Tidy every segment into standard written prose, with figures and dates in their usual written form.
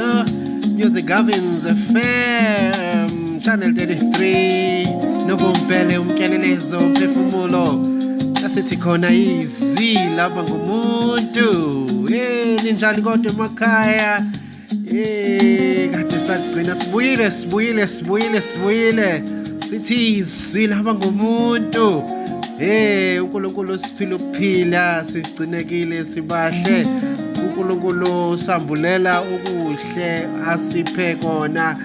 umsakazo Music Gavins FM Channel 33 Nobumpele umkelelezo umphefumulo asithi khona izwi lapha ngumuntu ninjani kodwa emakhaya kade sagcina sibuyile sithi izwi lapha ngumuntu uNkulunkulu siphila ukuphila sigcinekile sibahle uNkulunkulu sambulela ukuhle asiphe kona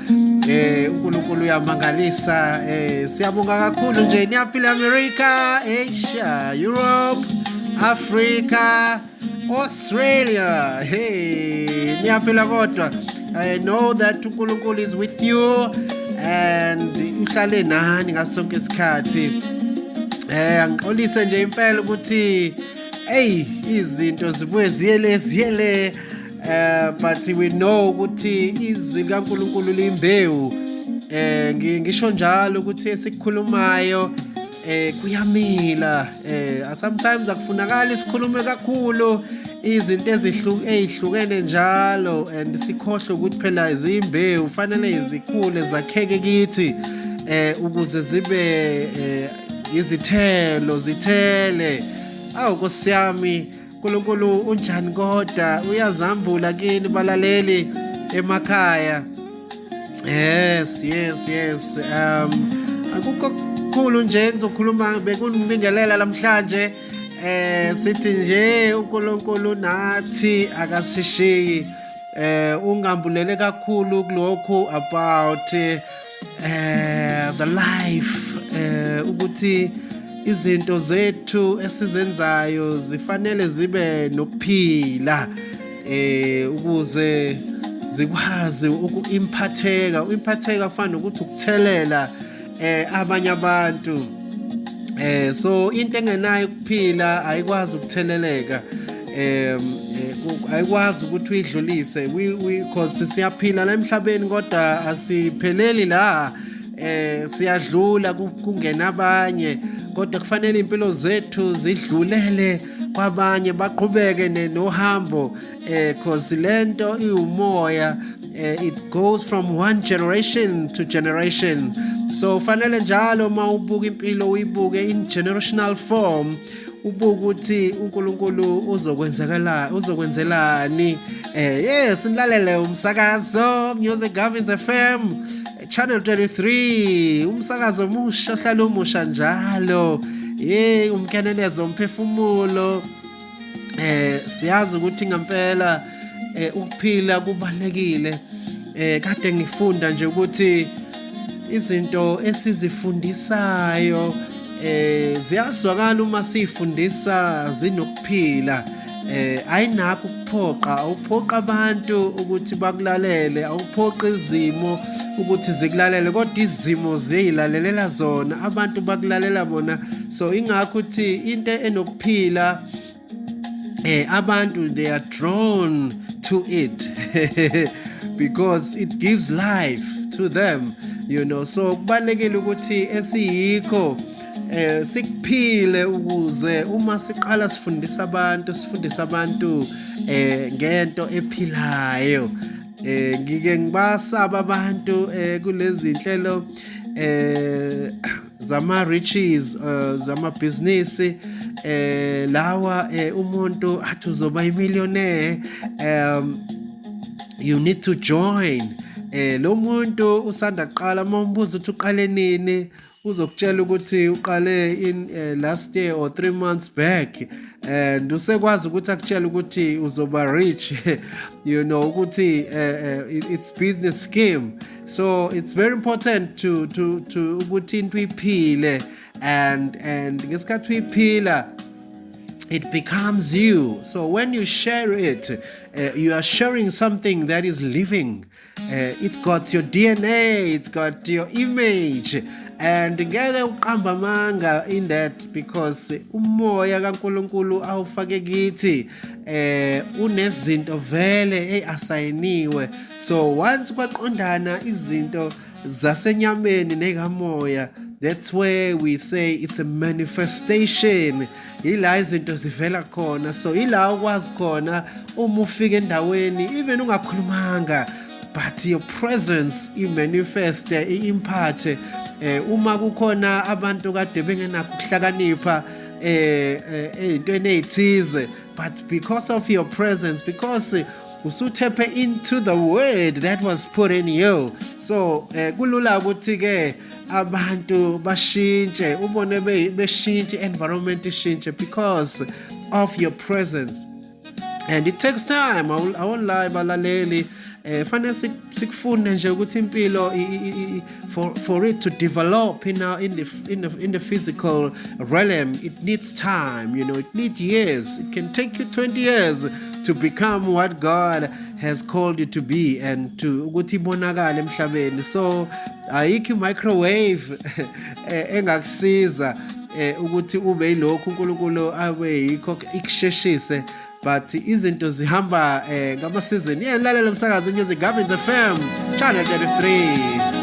uNkulunkulu uyamangalisa siyabonga kakhulu nje niyaphila America, Asia, Europe, Africa, Australia niyaphila kodwa I know that uNkulunkulu is with you and uhlale nani ngasonke isikhathi angixolise nje impela ukuthi izinto zibuye ziyele but we know ukuthi izwi kaNkulunkulu limbewu ngisho njalo ukuthi esikukhulumayo kuyamila sometimes akufunakala isikhulume kakhulu izinto ezihlukene njalo and sikhohle ukuthi phela izimbewu fanele izikhule zakheke kithi ukuze zibe izithelo zithele Nkosi yami uNkulunkulu unjani kodwa uyazambula kini balaleli emakhaya yes akukho kukhulu nje ngizokhuluma bekunibingelela namhlanje sithi nje uNkulunkulu nathi akasishiyi ungambulele kakhulu kulokho about the life ukuthi izinto zethu esizenzayo zifanele zibe nokuphila ukuze zikwazi ukuimphatheka kufana ukuthi ukuthelela abanye abantu so into engenayo ukuphila ayikwazi ukutheleleka ayikwazi ukuthi uyidlulise because siyaphila la emhlabeni kodwa asipheleli la siyadlula kungena abanye kodwa kufanele impilo zethu zidlulele kwabanye baqhubeke nohambo because lento iumoya it goes from one generation to generation so fanele njalo mawubuka impilo uyibuke in generational form ubuka ukuthi uNkulunkulu uzokwenzelani yes nilalele umsakazo Music Gavins FM Channel 33 umsakazo musha ohlala umusha njalo umkenelezo umphefumulo siyazi ukuthi ngempela ukuphila kubalekile kade ngifunda nje ukuthi izinto esizifundisayo ziyazwakala uma sifundisa zinokuphila ayinakho ukuphoqa awuphoqa abantu ukuthi bakulalele awuphoqa izimo ukuthi zikulalele kodwa izimo ziyilalelela zona abantu bakulalela bona so ingakho ukuthi into enokuphila abantu they are drawn to it because it gives life to them so kubalekile ukuthi esiyikho sikuphile ukuze uma siqala sifundisa abantu ngento ephilayo ngike ngibasaba abantu kulezi inhlelo zama riches zama business lawa umuntu athi uzoba imillionaire you need to join lo muntu usanda kuqala mombuza ukuthi uqale nini uzokutshela ukuthi uqale in last year or 3 months back and usekwazi ukuthi akutshela ukuthi uzoba rich ukuthi it's business scheme so it's very important to ukuthi into iphile and ngesikhathi uyiphila it becomes you so when you share it you are sharing something that is living it got your DNA it's got your image and ngeke uqamba amanga in that because umoya kaNkulunkulu awufake kithi unezinto vele asayiniwe so once kwaqondana izinto zasenyameni nekamoya that's where we say it's a manifestation ila izinto zivela khona so ila ukwazi khona uma ufika endaweni even ungakhulumanga but your presence imanifest imphathe uma kukhona abantu kade bengenakho ukuhlakanipha ey'ntweni ey'thize, but because of your presence, because usutephe into the word that was put in you, so kulula ukuthi-ke abantu bashintshe, ubone beshintshe, environment ishintshe because of your presence. And it takes time. I won't lie, balaleli. Fanele sikufunde nje ukuthi impilo for it to develop in the physical realm, it needs time. It needs years. It can take you 20 years to become what God has called you to be and to ukuthi ibonakale emhlabeni. So ayikho microwave engakusiza ukuthi ube yilokhu uNkulunkulu abe yikho ikusheshise, but izinto zihamba ngama-season. Lalela umsakazo Music Gavins FM Channel 33.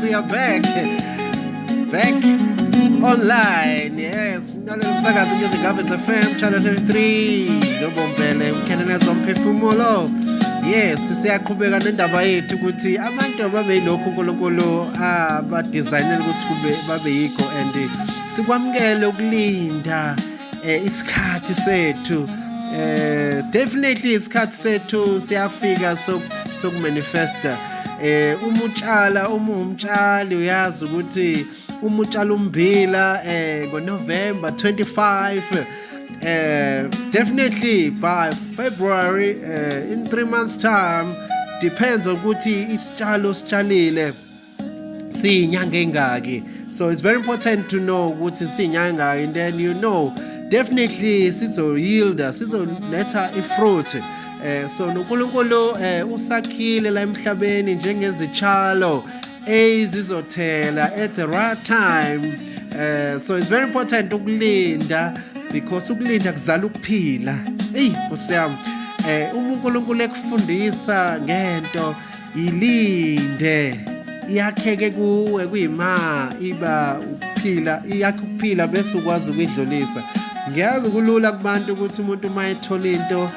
We are back online. Yes, lalela umsakazo Music Gavins FM Channel 33 nobombele ukheneneza umphefumulo. Yes, siyaqhubeka nendaba yethu ukuthi abantu babe yilokhu uNkulunkulu abadesignele ukuthi babe yikho, and sikwamukele ukulinda isikhathi sethu. Definitely isikhathi sethu siyafika sokumanifesta. Uma umtshali uyazi ukuthi utshala ummbila ngoNovember 25, definitely by February, in 3 months time, depends on ukuthi isitshalo sitshalile siyinyanga engaki. So it's very important to know ukuthi siyinyanga, and then definitely sizoyilda, sizoletha ifruit. So noNkulunkulu usakhile la emhlabeni njengezitshalo ezizothela at the right time. So it's very important ukulinda, because ukulinda kuzala ukuphila. Nkosi yami, uNkulunkulu ekufundisa ngento ilinde, iyakheke kuwe kuyima iba ukuphila, iyakhe ukuphila bese ukwazi ukuyidlulisa. Ngiyazi kulula kubantu ukuthi umuntu uma ethola into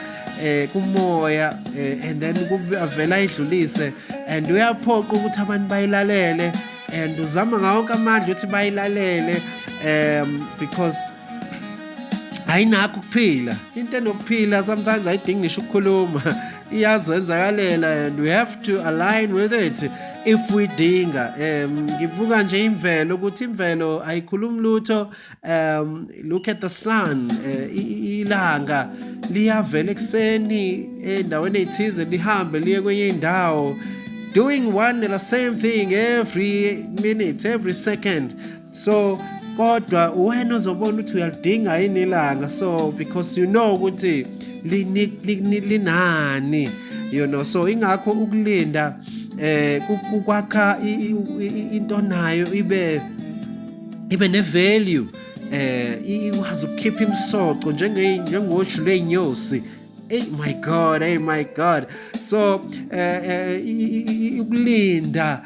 kumoya and then avela ayidlulise, and uyaphoqa ukuthi abantu bayilalele, and uzama ngawonke amandla ukuthi bayilalele because ayinakho ukuphila. Into enokuphila sometimes ayidingi ngisho ukukhuluma, iyazenzakalela, and we have to align with it if we dinga. Ngibuka nje imvelo ukuthi imvelo ayikhulumi lutho. Look at the sun, ilanga liyavela ekseni endaweni ethize lihambe liye kwenye indawo, doing one and the same thing every minute, every second. So kodwa wena uzobona ukuthi uyalidinga yini ilanga, so because ukuthi linani, so ingakho ukulinda kukwakha into nayo ibe ne-value, ikwazi ukukhipha imsoco njengohlu lwey'nyosi. My God. So ukulinda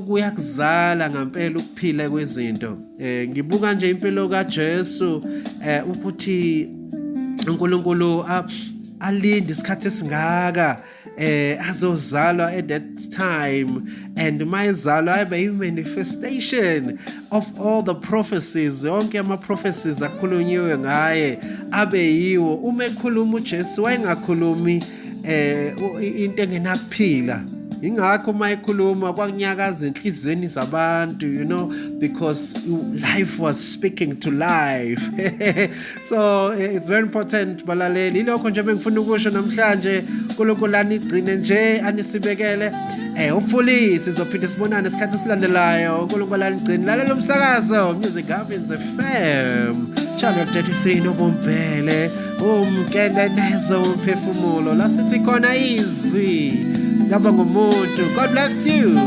kuyakuzala ngampela ukuphila kwezinto. Ngibuka nje impilo kaJesu ukuthi uNkulunkulu alinde isikhathi esingaka azozalwa at that time, and mayizalwa abe i-manifestation of all the prophecies, yonke ama-prophecies akhulunyiwe ngaye abe yiwo. Uma ekhuluma uJesu wayengakhulumi into engenakuphila. Ingakho uma ekhuluma kwakunyakaza enhlizweni zabantu, because life was speaking to life. So it's very important balaleli. Ilokho nje bengifuna ukusho namhlanje. uNkulunkulu anigcine nje, anisibekele. Hopefully sizophinde sibonane isikhathi esilandelayo. uNkulunkulu anigcine. Lalela umsakazo Music Gavins FM Channel 33 nobombele umkeneneza umphefumulo la sithi khona izwi ngaba ngumuntu. God bless you.